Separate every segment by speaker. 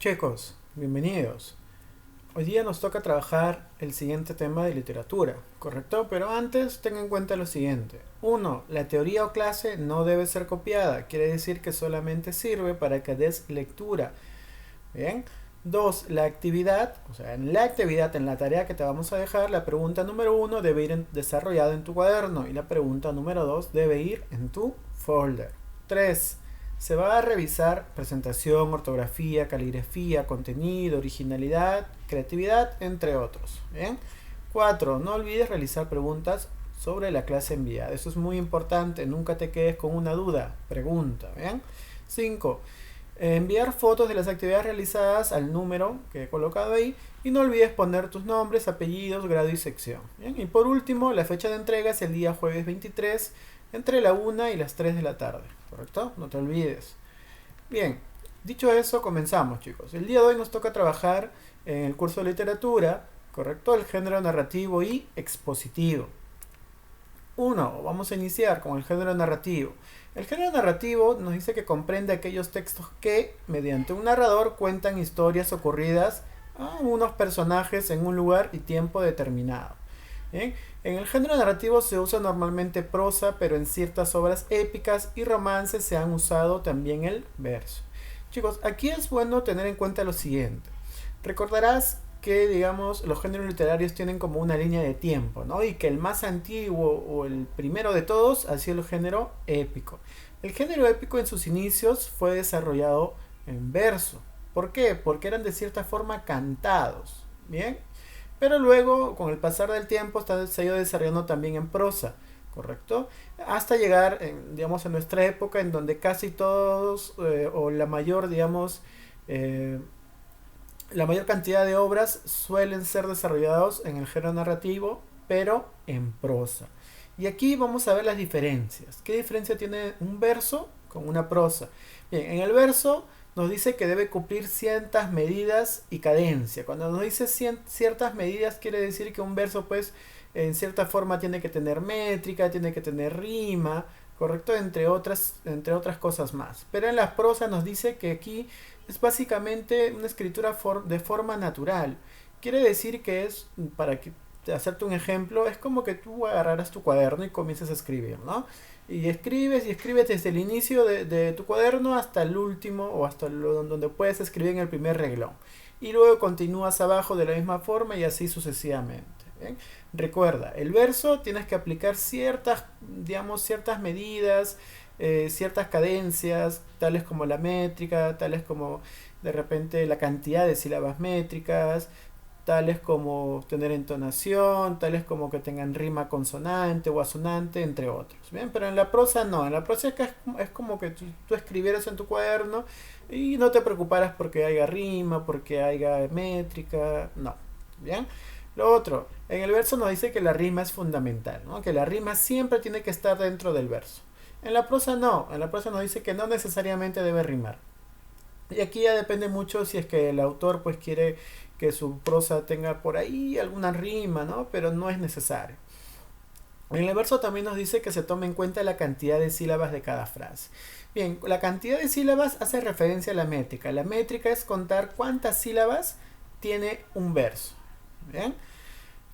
Speaker 1: Chicos, bienvenidos. Hoy día nos toca trabajar el siguiente tema de literatura, ¿correcto? Pero antes ten en cuenta lo siguiente. Uno, la teoría o clase no debe ser copiada, quiere decir que solamente sirve para que des lectura. Bien. 2, la actividad, o sea, en la tarea que te vamos a dejar, la pregunta número uno debe ir desarrollada en tu cuaderno y la pregunta número 2 debe ir en tu folder. 3, se va a revisar presentación, ortografía, caligrafía, contenido, originalidad, creatividad, entre otros. Bien. 4, no olvides realizar preguntas sobre la clase enviada. Eso es muy importante, nunca te quedes con una duda, pregunta. Bien. 5, enviar fotos de las actividades realizadas al número que he colocado ahí y no olvides poner tus nombres, apellidos, grado y sección. Bien. Y por último, la fecha de entrega es el día jueves 23 entre la 1 y las 3 de la tarde, ¿correcto? No te olvides. Bien, dicho eso, comenzamos, chicos. El día de hoy nos toca trabajar en el curso de literatura, ¿correcto? El género narrativo y expositivo. Uno, vamos a iniciar con el género narrativo. El género narrativo nos dice que comprende aquellos textos que, mediante un narrador, cuentan historias ocurridas a unos personajes en un lugar y tiempo determinado. ¿Bien? En el género narrativo se usa normalmente prosa, pero en ciertas obras épicas y romances se han usado también el verso. Chicos, aquí es bueno tener en cuenta lo siguiente. Recordarás que, digamos, los géneros literarios tienen como una línea de tiempo, ¿no? Y que el más antiguo o el primero de todos ha sido el género épico. El género épico en sus inicios fue desarrollado en verso. ¿Por qué? Porque eran de cierta forma cantados, ¿bien? Pero luego, con el pasar del tiempo, se ha ido desarrollando también en prosa, ¿correcto? Hasta llegar, digamos, a nuestra época en donde casi todos, o la mayor, digamos, eh, la mayor cantidad de obras suelen ser desarrollados en el género narrativo, pero en prosa. Y aquí vamos a ver las diferencias. ¿Qué diferencia tiene un verso con una prosa? Bien, en el verso nos dice que debe cumplir ciertas medidas y cadencia. Cuando nos dice ciertas medidas quiere decir que un verso pues en cierta forma tiene que tener métrica, tiene que tener rima, correcto, entre otras cosas más. Pero en la prosa nos dice que aquí es básicamente una escritura de forma natural. Quiere decir que es, hacerte un ejemplo, es como que tú agarraras tu cuaderno y comienzas a escribir, ¿no? Y escribes desde el inicio de tu cuaderno hasta el último o hasta donde puedes escribir en el primer reglón. Y luego continúas abajo de la misma forma y así sucesivamente. ¿Bien? Recuerda, el verso tienes que aplicar ciertas, digamos, ciertas medidas, ciertas cadencias, tales como la métrica, tales como de repente la cantidad de sílabas métricas, tales como tener entonación, tales como que tengan rima consonante o asonante, entre otros. Bien, pero en la prosa no, en la prosa es como que tú escribieras en tu cuaderno y no te preocuparas porque haya rima, porque haya métrica, no. Bien. Lo otro, en el verso nos dice que la rima es fundamental, ¿no? Que la rima siempre tiene que estar dentro del verso. En la prosa no, en la prosa nos dice que no necesariamente debe rimar. Y aquí ya depende mucho si es que el autor pues quiere que su prosa tenga por ahí alguna rima, ¿no? Pero no es necesario. En el verso también nos dice que se tome en cuenta la cantidad de sílabas de cada frase. Bien, la cantidad de sílabas hace referencia a la métrica. La métrica es contar cuántas sílabas tiene un verso. Bien.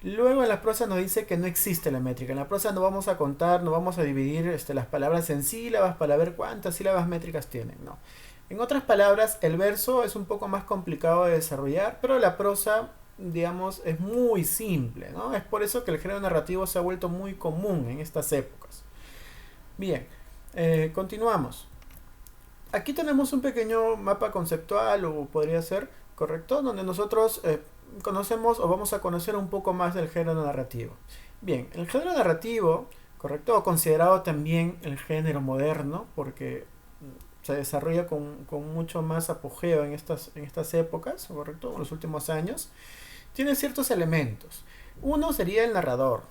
Speaker 1: Luego en la prosa nos dice que no existe la métrica. En la prosa no vamos a contar, no vamos a dividir las palabras en sílabas para ver cuántas sílabas métricas tienen. No. En otras palabras, el verso es un poco más complicado de desarrollar, pero la prosa, digamos, es muy simple, ¿no? Es por eso que el género narrativo se ha vuelto muy común en estas épocas. Bien, continuamos. Aquí tenemos un pequeño mapa conceptual, o podría ser, ¿correcto? Donde nosotros conocemos o vamos a conocer un poco más del género narrativo. Bien, el género narrativo, ¿correcto? Considerado también el género moderno, porque se desarrolla con mucho más apogeo en estas épocas, ¿correcto? En los últimos años, tiene ciertos elementos. Uno sería el narrador.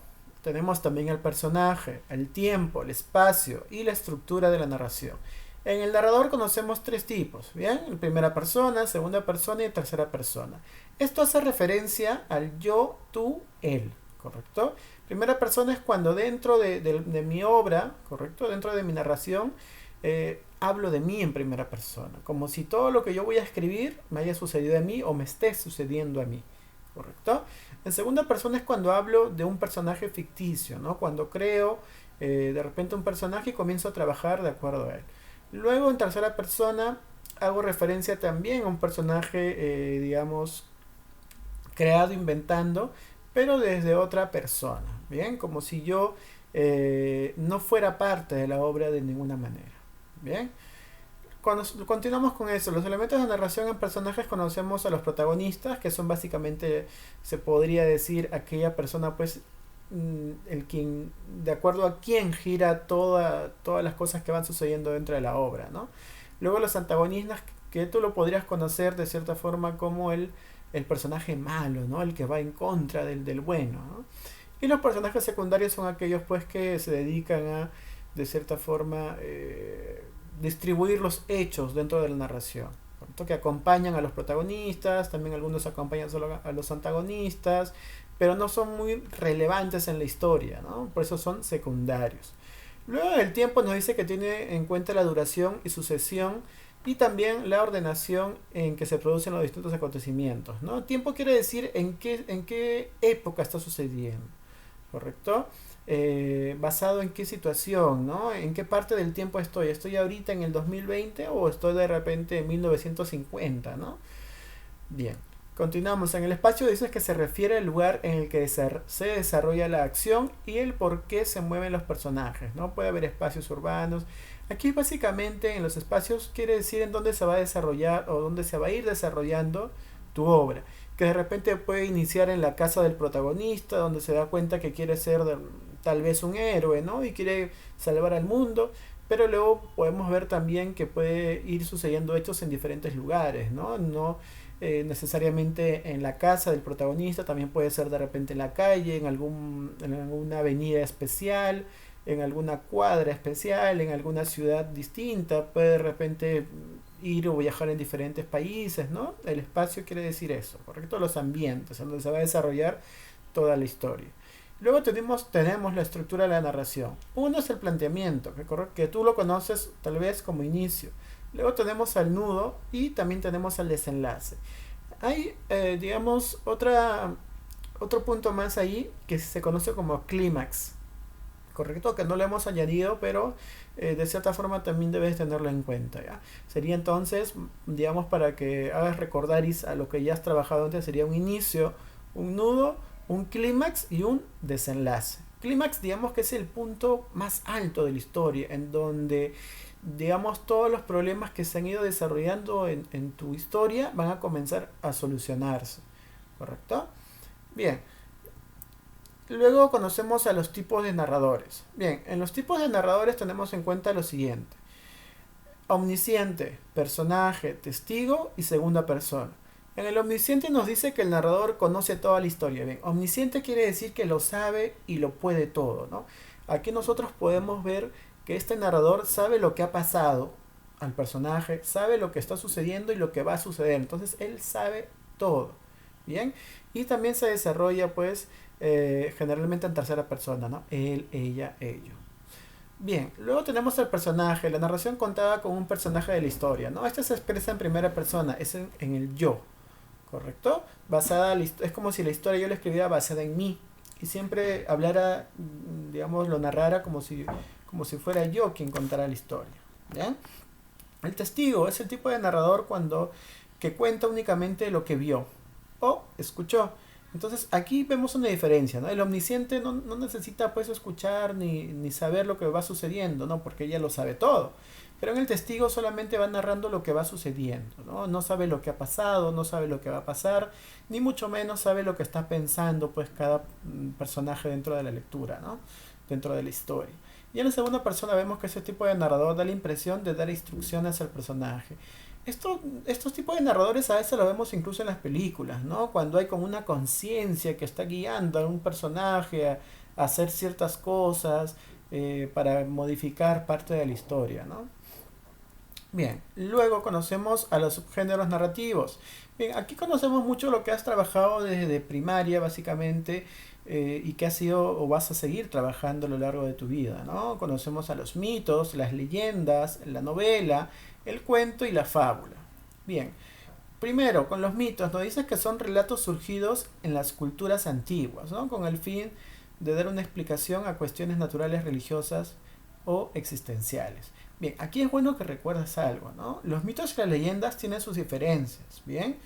Speaker 1: Tenemos también el personaje, el tiempo, el espacio y la estructura de la narración. En el narrador conocemos tres tipos, ¿bien? En primera persona, segunda persona y tercera persona. Esto hace referencia al yo, tú, él, ¿correcto? Primera persona es cuando dentro de mi obra, ¿correcto? Dentro de mi narración, hablo de mí en primera persona, como si todo lo que yo voy a escribir me haya sucedido a mí o me esté sucediendo a mí, ¿correcto? En segunda persona es cuando hablo de un personaje ficticio, ¿no? Cuando creo de repente un personaje y comienzo a trabajar de acuerdo a él. Luego en tercera persona hago referencia también a un personaje, digamos, creado, inventando, pero desde otra persona, ¿bien? Como si yo no fuera parte de la obra de ninguna manera, ¿bien? Cuando continuamos con eso, los elementos de narración en personajes conocemos a los protagonistas, que son básicamente, se podría decir, aquella persona, pues, el quien, de acuerdo a quien gira todas las cosas que van sucediendo dentro de la obra, ¿no? Luego los antagonistas, que tú lo podrías conocer de cierta forma como el personaje malo, ¿no? El que va en contra del bueno, ¿no? Y los personajes secundarios son aquellos, pues, que se dedican a, de cierta forma, distribuir los hechos dentro de la narración. Por tanto, que acompañan a los protagonistas, también algunos acompañan solo a los antagonistas, pero no son muy relevantes en la historia, ¿no? Por eso son secundarios. Luego el tiempo nos dice que tiene en cuenta la duración y sucesión y también la ordenación en que se producen los distintos acontecimientos, ¿no? Tiempo quiere decir en qué época está sucediendo, ¿correcto? Basado en qué situación, ¿no? En qué parte del tiempo estoy. ¿Estoy ahorita en el 2020 o estoy de repente en 1950, ¿no? Bien. Continuamos. En el espacio dices que se refiere al lugar en el que se desarrolla la acción y el por qué se mueven los personajes, ¿no? Puede haber espacios urbanos. Aquí básicamente en los espacios quiere decir en dónde se va a desarrollar o dónde se va a ir desarrollando tu obra. Que de repente puede iniciar en la casa del protagonista, donde se da cuenta que quiere ser tal vez un héroe, ¿no? Y quiere salvar al mundo. Pero luego podemos ver también que puede ir sucediendo hechos en diferentes lugares, ¿no? No necesariamente en la casa del protagonista, también puede ser de repente en la calle, en alguna avenida especial, en alguna cuadra especial, en alguna ciudad distinta, puede de repente ir o viajar en diferentes países, ¿no? El espacio quiere decir eso, ¿correcto? Los ambientes, en donde se va a desarrollar toda la historia. Luego tenemos la estructura de la narración. Uno es el planteamiento, que tú lo conoces tal vez como inicio. Luego tenemos al nudo y también tenemos al desenlace. Hay, digamos, otro punto más ahí que se conoce como clímax, ¿correcto? Que no lo hemos añadido, pero de cierta forma también debes tenerlo en cuenta, ¿ya? Sería entonces, digamos, para que hagas recordar a lo que ya has trabajado antes, sería un inicio, un nudo, un clímax y un desenlace. Clímax, digamos que es el punto más alto de la historia, en donde, digamos, todos los problemas que se han ido desarrollando en tu historia van a comenzar a solucionarse, ¿correcto? Bien. Luego conocemos a los tipos de narradores. Bien, en los tipos de narradores tenemos en cuenta lo siguiente. Omnisciente, personaje, testigo y segunda persona. En el omnisciente nos dice que el narrador conoce toda la historia. Bien, omnisciente quiere decir que lo sabe y lo puede todo, ¿no? Aquí nosotros podemos ver que este narrador sabe lo que ha pasado al personaje, sabe lo que está sucediendo y lo que va a suceder. Entonces él sabe todo. Bien, y también se desarrolla pues generalmente en tercera persona, ¿no? Él, ella, ello. Bien, luego tenemos el personaje, la narración contada con un personaje de la historia, ¿no? Este se expresa en primera persona, es en el yo, ¿correcto? Es como si la historia yo la escribiera basada en mí y siempre hablara, digamos, lo narrara como si fuera yo quien contara la historia, ¿bien? El testigo es el tipo de narrador que cuenta únicamente lo que vio o escuchó. Entonces aquí vemos una diferencia, ¿no? El omnisciente no necesita pues escuchar ni saber lo que va sucediendo, ¿no? Porque ella lo sabe todo. Pero en el testigo solamente va narrando lo que va sucediendo, ¿no? No sabe lo que ha pasado, no sabe lo que va a pasar, ni mucho menos sabe lo que está pensando pues cada personaje dentro de la lectura, ¿no? Dentro de la historia. Y en la segunda persona vemos que ese tipo de narrador da la impresión de dar instrucciones al personaje. Estos tipos de narradores a veces lo vemos incluso en las películas, ¿no? Cuando hay como una conciencia que está guiando a un personaje a hacer ciertas cosas para modificar parte de la historia, ¿no? Bien, luego conocemos a los subgéneros narrativos. Bien, aquí conocemos mucho lo que has trabajado desde primaria, básicamente, y que has sido o vas a seguir trabajando a lo largo de tu vida, ¿no? Conocemos a los mitos, las leyendas, la novela, el cuento y la fábula. Bien, primero, con los mitos, nos dices que son relatos surgidos en las culturas antiguas, ¿no? Con el fin de dar una explicación a cuestiones naturales, religiosas o existenciales. Bien, aquí es bueno que recuerdes algo, ¿no? Los mitos y las leyendas tienen sus diferencias, ¿bien?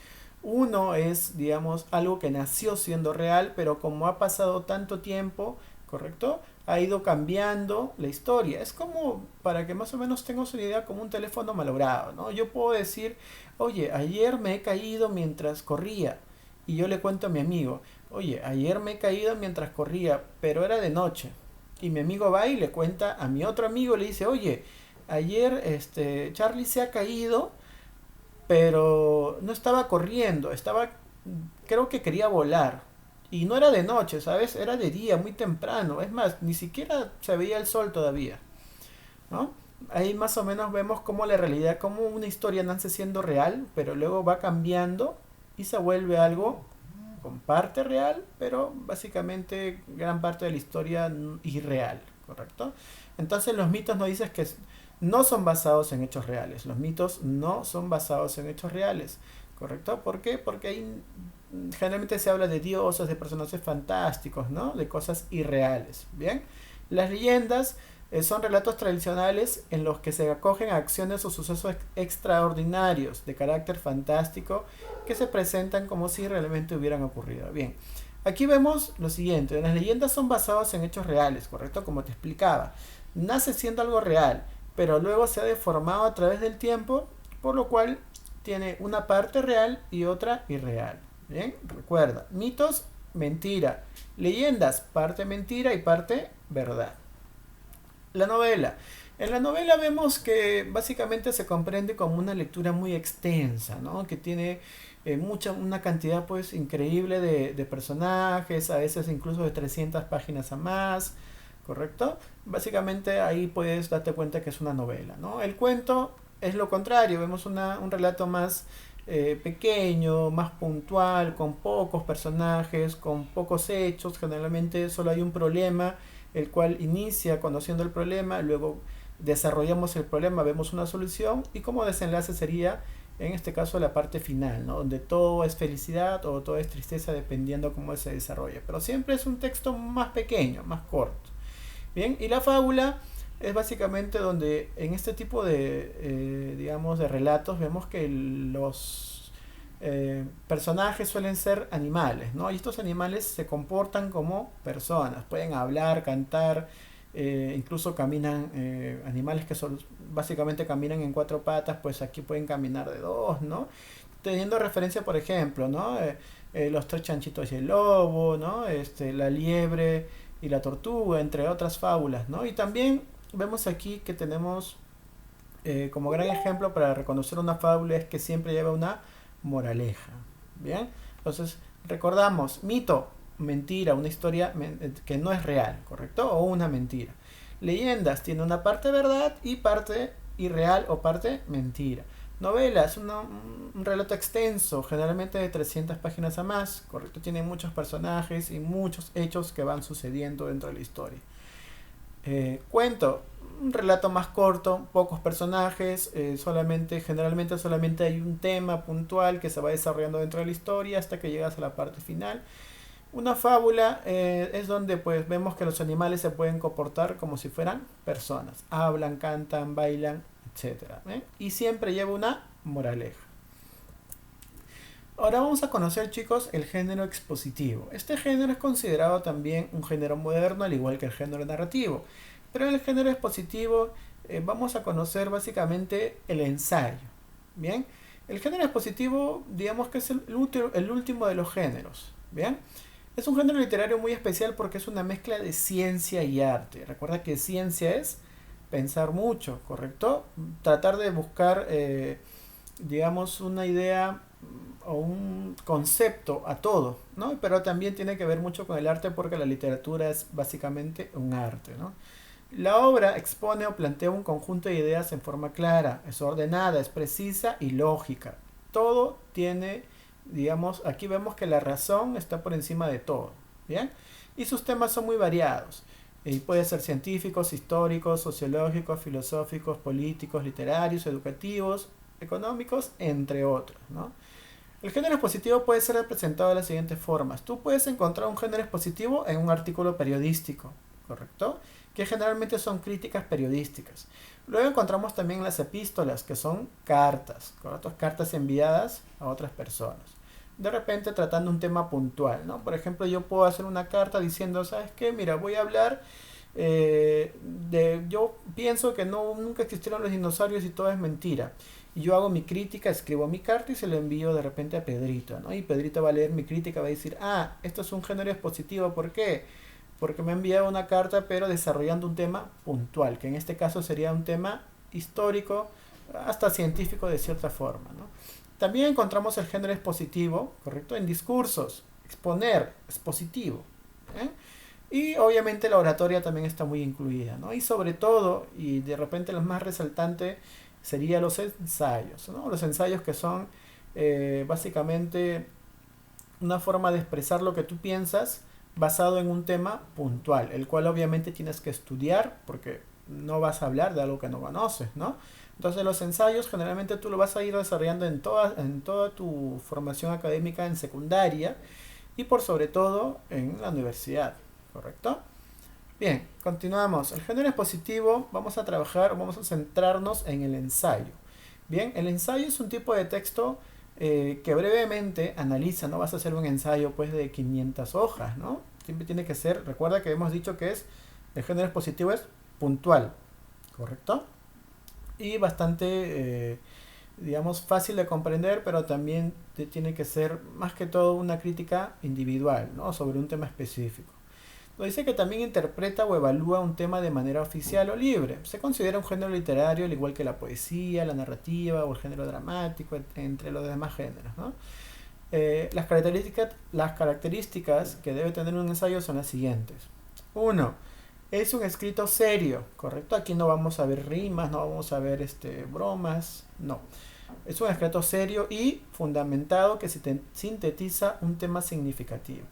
Speaker 1: Uno es, digamos, algo que nació siendo real, pero como ha pasado tanto tiempo, ¿correcto? Ha ido cambiando la historia. Es como, para que más o menos tengas una idea, como un teléfono malogrado, ¿no? Yo puedo decir, oye, ayer me he caído mientras corría. Y yo le cuento a mi amigo, oye, ayer me he caído mientras corría, pero era de noche. Y mi amigo va y le cuenta a mi otro amigo, le dice, oye, ayer Charlie se ha caído, pero no estaba corriendo, estaba, creo que quería volar. Y no era de noche, ¿sabes? Era de día, muy temprano. Es más, ni siquiera se veía el sol todavía, ¿no? Ahí más o menos vemos cómo la realidad, cómo una historia nace siendo real, pero luego va cambiando y se vuelve algo con parte real, pero básicamente gran parte de la historia irreal, ¿correcto? Entonces los mitos nos dicen que no son basados en hechos reales. Los mitos no son basados en hechos reales, ¿correcto? ¿Por qué? Porque ahí generalmente se habla de dioses, de personajes fantásticos, ¿no? De cosas irreales, ¿bien? Las leyendas son relatos tradicionales en los que se acogen a acciones o sucesos extraordinarios de carácter fantástico que se presentan como si realmente hubieran ocurrido. Bien, aquí vemos lo siguiente, las leyendas son basadas en hechos reales, ¿correcto? Como te explicaba, nace siendo algo real, pero luego se ha deformado a través del tiempo, por lo cual tiene una parte real y otra irreal. Bien, recuerda, mitos, mentira, leyendas, parte mentira y parte verdad. La novela. En la novela vemos que básicamente se comprende como una lectura muy extensa, ¿no? Que tiene una cantidad pues increíble de personajes, a veces incluso de 300 páginas a más, ¿correcto? Básicamente ahí puedes darte cuenta que es una novela, ¿no? El cuento es lo contrario, vemos un relato más pequeño, más puntual, con pocos personajes, con pocos hechos, generalmente solo hay un problema, el cual inicia conociendo el problema, luego desarrollamos el problema, vemos una solución y como desenlace sería en este caso la parte final, ¿no? Donde todo es felicidad o todo es tristeza dependiendo cómo se desarrolla, pero siempre es un texto más pequeño, más corto. Bien, y la fábula es básicamente donde en este tipo de, digamos, de relatos vemos que los personajes suelen ser animales, ¿no? Y estos animales se comportan como personas, pueden hablar, cantar, incluso caminan, animales que son, básicamente caminan en cuatro patas, pues aquí pueden caminar de dos, ¿no? Teniendo referencia, por ejemplo, ¿no? Los tres chanchitos y el lobo, ¿no? La liebre y la tortuga, entre otras fábulas, ¿no? Y también vemos aquí que tenemos como gran ejemplo para reconocer una fábula es que siempre lleva una moraleja, ¿bien? Entonces, recordamos, mito, mentira, una historia que no es real, ¿correcto? O una mentira. Leyendas, tiene una parte verdad y parte irreal o parte mentira. Novelas, un relato extenso, generalmente de 300 páginas a más, ¿correcto? Tiene muchos personajes y muchos hechos que van sucediendo dentro de la historia. Cuento, un relato más corto, pocos personajes, generalmente solamente hay un tema puntual que se va desarrollando dentro de la historia hasta que llegas a la parte final. Una fábula es donde pues vemos que los animales se pueden comportar como si fueran personas, hablan, cantan, bailan, etcétera, ¿eh? Y siempre lleva una moraleja. Ahora vamos a conocer, chicos, el género expositivo. Este género es considerado también un género moderno, al igual que el género narrativo. Pero en el género expositivo vamos a conocer básicamente el ensayo. Bien, el género expositivo, digamos que es el último de los géneros. Bien, es un género literario muy especial porque es una mezcla de ciencia y arte. Recuerda que ciencia es pensar mucho, ¿correcto? Tratar de buscar, digamos, una idea o un concepto a todo, ¿no? Pero también tiene que ver mucho con el arte porque la literatura es básicamente un arte, ¿no? La obra expone o plantea un conjunto de ideas en forma clara, es ordenada, es precisa y lógica. Todo tiene, digamos, aquí vemos que la razón está por encima de todo, ¿bien? y sus temas son muy variados. Y puede ser científicos, históricos, sociológicos, filosóficos, políticos, literarios, educativos, económicos, entre otros, ¿no? El género expositivo puede ser representado de las siguientes formas. Tú puedes encontrar un género expositivo en un artículo periodístico, ¿correcto? Que generalmente son críticas periodísticas. Luego encontramos también las epístolas, que son cartas, ¿correcto? Cartas enviadas a otras personas. De repente tratando un tema puntual, ¿no? Por ejemplo, yo puedo hacer una carta diciendo, ¿sabes qué? Mira, voy a hablar yo pienso que nunca existieron los dinosaurios y todo es mentira. Y yo hago mi crítica, escribo mi carta y se lo envío de repente a Pedrito, ¿no? Y Pedrito va a leer mi crítica, va a decir, ah, esto es un género expositivo, ¿por qué? Porque me ha enviado una carta, pero desarrollando un tema puntual, que en este caso sería un tema histórico, hasta científico de cierta forma, ¿no? También encontramos el género expositivo, ¿correcto? En discursos, exponer, expositivo, ¿eh? Y obviamente la oratoria también está muy incluida, ¿no? Y sobre todo, y de repente lo más resaltante, serían los ensayos, ¿no? Los ensayos que son básicamente una forma de expresar lo que tú piensas basado en un tema puntual, el cual obviamente tienes que estudiar porque no vas a hablar de algo que no conoces, ¿no? Entonces los ensayos generalmente tú lo vas a ir desarrollando en toda tu formación académica en secundaria y por sobre todo en la universidad, ¿correcto? Bien, continuamos. El género expositivo, vamos a trabajar, vamos a centrarnos en el ensayo. Bien, el ensayo es un tipo de texto que brevemente analiza, no vas a hacer un ensayo pues de 500 hojas, ¿no? Siempre tiene que ser, recuerda que hemos dicho que el género expositivo es puntual, ¿correcto? Y bastante, digamos, fácil de comprender, pero también tiene que ser más que todo una crítica individual, ¿no? Sobre un tema específico. Nos dice que también interpreta o evalúa un tema de manera oficial o libre. Se considera un género literario al igual que la poesía, la narrativa o el género dramático, entre los demás géneros, ¿no? Las características que debe tener un ensayo son las siguientes. Uno, es un escrito serio, ¿correcto? Aquí no vamos a ver rimas, no vamos a ver bromas, no. Es un escrito serio y fundamentado que sintetiza un tema significativo.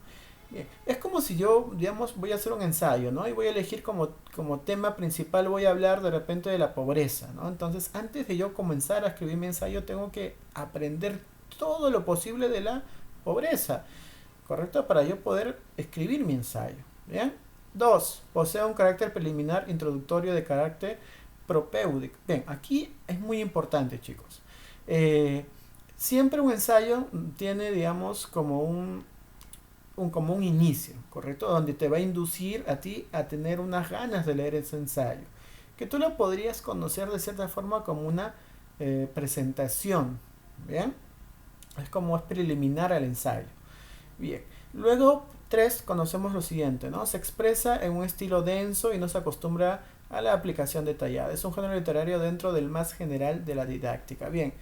Speaker 1: Bien. Es como si yo, digamos, voy a hacer un ensayo, ¿no? Y voy a elegir como tema principal, voy a hablar de repente de la pobreza, ¿no? Entonces, antes de yo comenzar a escribir mi ensayo, tengo que aprender todo lo posible de la pobreza, ¿correcto? Para yo poder escribir mi ensayo, ¿bien? Dos, posee un carácter preliminar introductorio de carácter propéudico. Bien, aquí es muy importante, chicos. Siempre un ensayo tiene, digamos, como como un inicio, ¿correcto? Donde te va a inducir a ti a tener unas ganas de leer ese ensayo. Que tú lo podrías conocer de cierta forma como una presentación, ¿bien? Es como es preliminar al ensayo. Bien. Luego, tres, conocemos lo siguiente, ¿no? Se expresa en un estilo denso y no se acostumbra a la aplicación detallada. Es un género literario dentro del más general de la didáctica. Bien.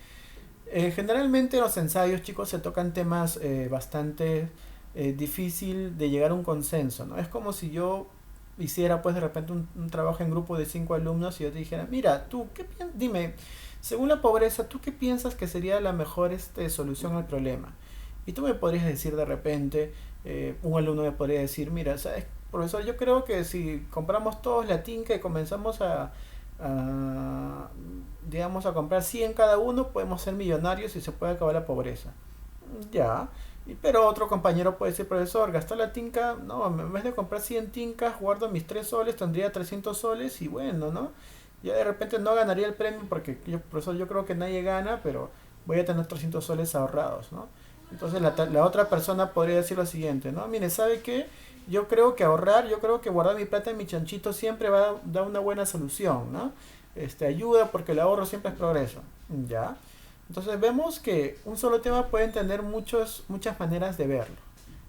Speaker 1: Generalmente en los ensayos, chicos, se tocan temas bastante difícil de llegar a un consenso, ¿no? Es como si yo hiciera pues de repente un trabajo en grupo de 5 alumnos y yo te dijera, mira, tú, dime, según la pobreza, ¿tú qué piensas que sería la mejor solución al problema? Y tú me podrías decir de repente, un alumno me podría decir, mira, ¿sabes, profesor? Yo creo que si compramos todos la tinca y comenzamos digamos, a comprar 100 cada uno, podemos ser millonarios y se puede acabar la pobreza. Ya. Pero otro compañero puede decir, profesor, gastar la tinca, no, en vez de comprar 100 tincas, guardo mis 3 soles, tendría 300 soles y bueno, ¿no? Ya de repente no ganaría el premio porque profesor, yo creo que nadie gana, pero voy a tener 300 soles ahorrados, ¿no? Entonces la otra persona podría decir lo siguiente, ¿no? Mire, ¿sabe qué? Yo creo que ahorrar, yo creo que guardar mi plata en mi chanchito siempre va a dar una buena solución, ¿no? Ayuda porque el ahorro siempre es progreso, ¿ya? Entonces vemos que un solo tema puede tener muchas maneras de verlo.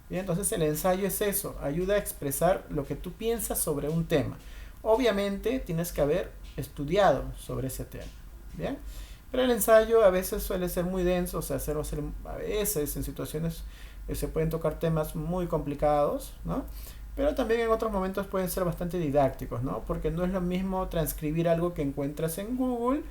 Speaker 1: Bien, entonces el ensayo es eso, ayuda a expresar lo que tú piensas sobre un tema. Obviamente tienes que haber estudiado sobre ese tema. Bien, pero el ensayo a veces suele ser muy denso, o sea, a veces en situaciones se pueden tocar temas muy complicados, ¿no? Pero también en otros momentos pueden ser bastante didácticos, ¿no? Porque no es lo mismo transcribir algo que encuentras en Google,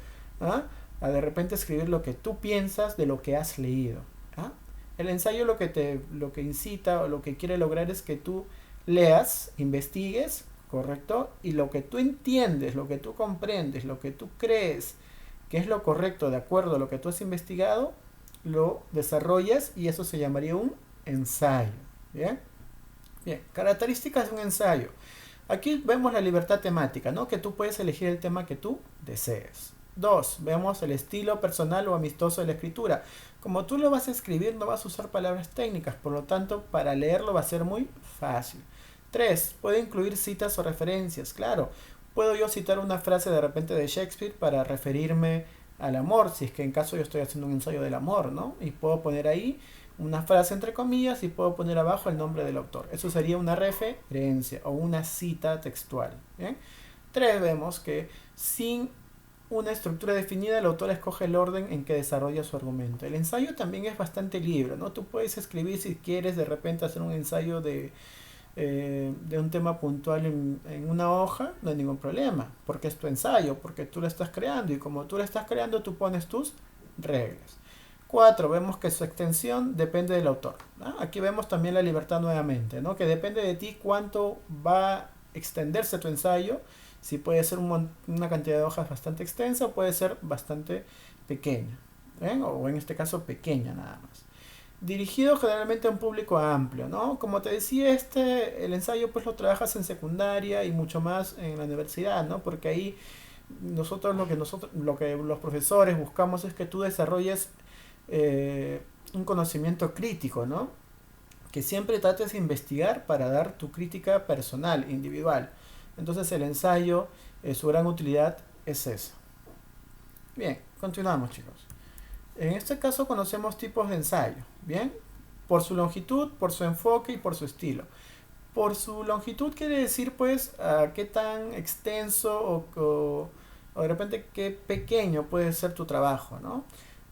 Speaker 1: ¿ah? A de repente escribir lo que tú piensas de lo que has leído, ¿ah? El ensayo lo que incita o lo que quiere lograr es que tú leas, investigues, ¿correcto? Y lo que tú entiendes, lo que tú comprendes, lo que tú crees que es lo correcto de acuerdo a lo que tú has investigado, lo desarrollas y eso se llamaría un ensayo. ¿Bien? Bien, características de un ensayo. Aquí vemos la libertad temática, ¿no? Que tú puedes elegir el tema que tú desees. Dos, vemos el estilo personal o amistoso de la escritura. Como tú lo vas a escribir, no vas a usar palabras técnicas, por lo tanto, para leerlo va a ser muy fácil. Tres, puede incluir citas o referencias. Claro, puedo yo citar una frase de repente de Shakespeare para referirme al amor, si es que en caso yo estoy haciendo un ensayo del amor, ¿no? Y puedo poner ahí una frase entre comillas y puedo poner abajo el nombre del autor. Eso sería una referencia o una cita textual. ¿Bien? Tres, vemos que sin una estructura definida, el autor escoge el orden en que desarrolla su argumento. El ensayo también es bastante libre, ¿no? Tú puedes escribir si quieres de repente hacer un ensayo de un tema puntual en una hoja, no hay ningún problema, porque es tu ensayo, porque tú lo estás creando y como tú lo estás creando, tú pones tus reglas. 4. Vemos que su extensión depende del autor, ¿no? Aquí vemos también la libertad nuevamente, ¿no? Que depende de ti cuánto va a extenderse tu ensayo, si puede ser una cantidad de hojas bastante extensa o puede ser bastante pequeña, ¿eh? O en este caso pequeña nada más. Dirigido generalmente a un público amplio, ¿no? Como te decía, el ensayo pues lo trabajas en secundaria y mucho más en la universidad, ¿no? Porque ahí lo que los profesores buscamos es que tú desarrolles un conocimiento crítico, ¿no? Que siempre trates de investigar para dar tu crítica personal, individual. Entonces el ensayo, su gran utilidad es esa. Bien, continuamos chicos. En este caso conocemos tipos de ensayo, ¿bien? Por su longitud, por su enfoque y por su estilo. Por su longitud quiere decir pues qué tan extenso o de repente qué pequeño puede ser tu trabajo, ¿no?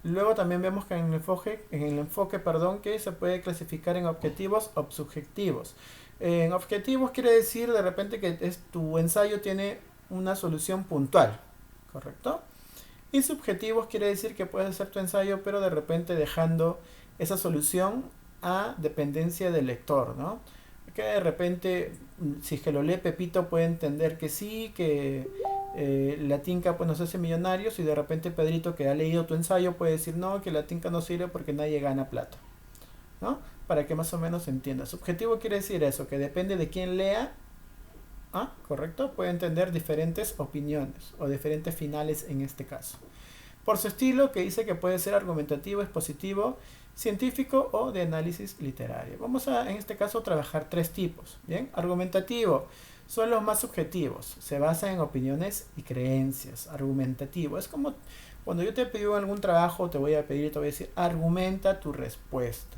Speaker 1: Luego también vemos que en el enfoque, perdón, que se puede clasificar en objetivos o subjetivos. En objetivos quiere decir de repente que tu ensayo tiene una solución puntual, ¿correcto? Y subjetivos quiere decir que puedes hacer tu ensayo, pero de repente dejando esa solución a dependencia del lector, ¿no? Que de repente, si es que lo lee Pepito, puede entender que sí, que la tinca pues nos hace millonarios, y de repente Pedrito, que ha leído tu ensayo, puede decir no, que la tinca no sirve porque nadie gana plata, ¿no? Para que más o menos entiendas. Subjetivo quiere decir eso, que depende de quién lea, ¿ah? ¿Correcto? Puede entender diferentes opiniones o diferentes finales en este caso. Por su estilo, que dice que puede ser argumentativo, expositivo, científico o de análisis literario. Vamos a, en este caso, trabajar tres tipos. Bien, argumentativo son los más subjetivos, se basa en opiniones y creencias. Argumentativo es como cuando yo te pido algún trabajo, te voy a pedir, te voy a decir, argumenta tu respuesta.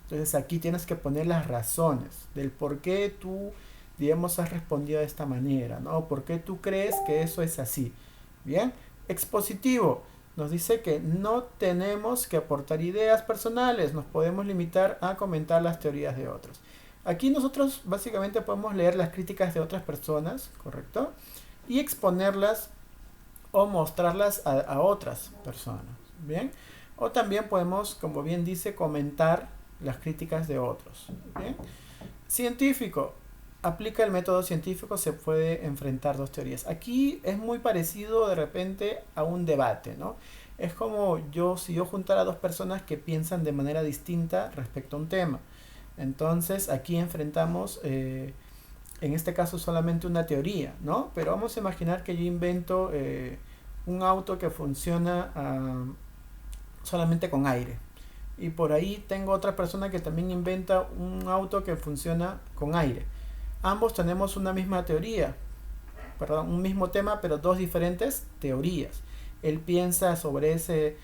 Speaker 1: Entonces aquí tienes que poner las razones del por qué tú, digamos, has respondido de esta manera, ¿no? ¿Por qué tú crees que eso es así? Bien, expositivo nos dice que no tenemos que aportar ideas personales, nos podemos limitar a comentar las teorías de otros. Aquí nosotros básicamente podemos leer las críticas de otras personas, ¿correcto? Y exponerlas o mostrarlas a otras personas, ¿bien? O también podemos, como bien dice, comentar las críticas de otros, ¿bien? Científico. Aplica el método científico, se puede enfrentar dos teorías. Aquí es muy parecido de repente a un debate, ¿no? Es como si yo juntara dos personas que piensan de manera distinta respecto a un tema. Entonces aquí enfrentamos, en este caso solamente una teoría, ¿no? Pero vamos a imaginar que yo invento un auto que funciona solamente con aire. Y por ahí tengo otra persona que también inventa un auto que funciona con aire. Ambos tenemos una misma teoría, perdón, un mismo tema, pero dos diferentes teorías. Él piensa sobre este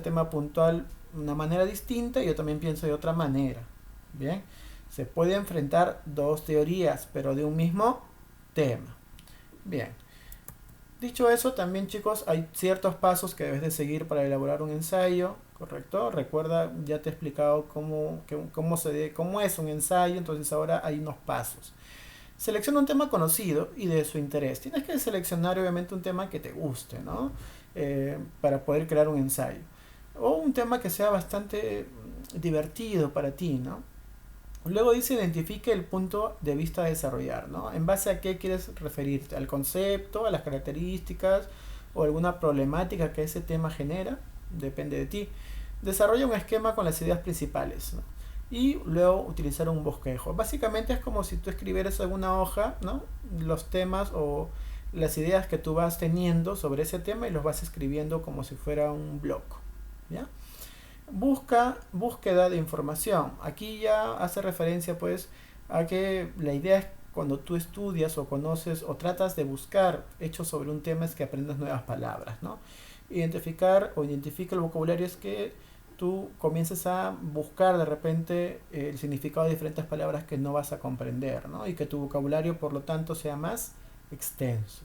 Speaker 1: tema puntual de una manera distinta y yo también pienso de otra manera. Bien, se puede enfrentar dos teorías, pero de un mismo tema. Bien, dicho eso, también chicos, hay ciertos pasos que debes de seguir para elaborar un ensayo, ¿correcto? Recuerda, ya te he explicado cómo es un ensayo, entonces ahora hay unos pasos. Selecciona un tema conocido y de su interés. Tienes que seleccionar obviamente un tema que te guste, ¿no? Para poder crear un ensayo. O un tema que sea bastante divertido para ti, ¿no? Luego dice identifique el punto de vista a desarrollar, ¿no? ¿En base a qué quieres referirte? ¿Al concepto, a las características o alguna problemática que ese tema genera? Depende de ti. Desarrolla un esquema con las ideas principales, ¿no? Y luego utilizar un bosquejo. Básicamente es como si tú escribieras alguna hoja, ¿no? Los temas o las ideas que tú vas teniendo sobre ese tema y los vas escribiendo como si fuera un blog, ¿ya? Búsqueda de información. Aquí ya hace referencia pues a que la idea es cuando tú estudias o conoces o tratas de buscar hechos sobre un tema es que aprendas nuevas palabras, ¿no? Identifica el vocabulario es que tú comiences a buscar de repente el significado de diferentes palabras que no vas a comprender, ¿no? Y que tu vocabulario por lo tanto sea más extenso.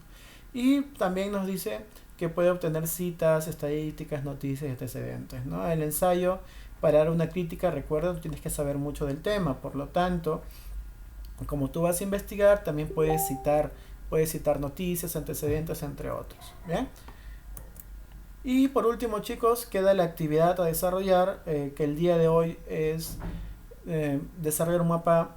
Speaker 1: Y también nos dice que puede obtener citas, estadísticas, noticias y antecedentes, ¿no? El ensayo, para dar una crítica, recuerda, tú tienes que saber mucho del tema, por lo tanto, como tú vas a investigar, también puedes citar noticias, antecedentes, entre otros, ¿bien? Y por último, chicos, queda la actividad a desarrollar, que el día de hoy es desarrollar un mapa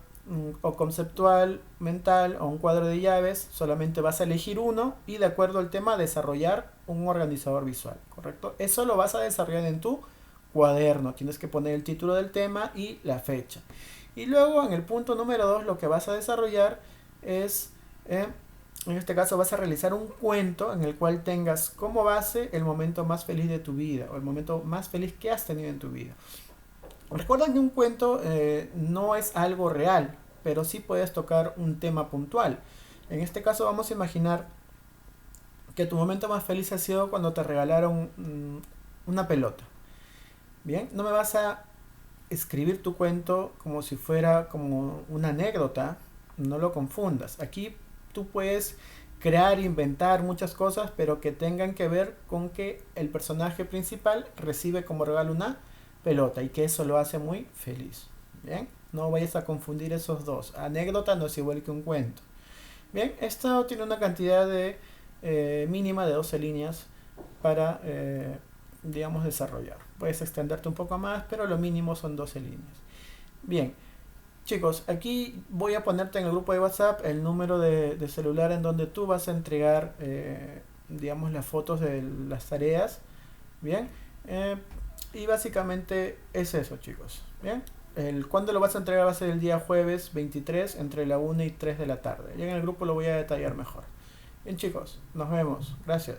Speaker 1: o conceptual, mental o un cuadro de llaves. Solamente vas a elegir uno y de acuerdo al tema desarrollar un organizador visual, ¿correcto? Eso lo vas a desarrollar en tu cuaderno. Tienes que poner el título del tema y la fecha. Y luego en el punto número 2 lo que vas a desarrollar es, en este caso vas a realizar un cuento en el cual tengas como base el momento más feliz de tu vida o el momento más feliz que has tenido en tu vida. Recuerda que un cuento no es algo real, pero sí puedes tocar un tema puntual. En este caso vamos a imaginar que tu momento más feliz ha sido cuando te regalaron una pelota. Bien, no me vas a escribir tu cuento como si fuera como una anécdota, no lo confundas. Aquí tú puedes crear, inventar muchas cosas, pero que tengan que ver con que el personaje principal recibe como regalo una pelota y que eso lo hace muy feliz. Bien, no vayas a confundir esos dos. Anécdota no es igual que un cuento. Bien, esto tiene una cantidad de mínima de 12 líneas para, digamos, desarrollar. Puedes extenderte un poco más, pero lo mínimo son 12 líneas. Bien, chicos, aquí voy a ponerte en el grupo de WhatsApp el número de celular en donde tú vas a entregar, digamos, las fotos de las tareas. Bien, eh, y básicamente es eso, chicos. Bien, cuándo lo vas a entregar va a ser el día jueves 23 entre la 1 y 3 de la tarde. Y en el grupo lo voy a detallar mejor. Bien, chicos, nos vemos. Gracias.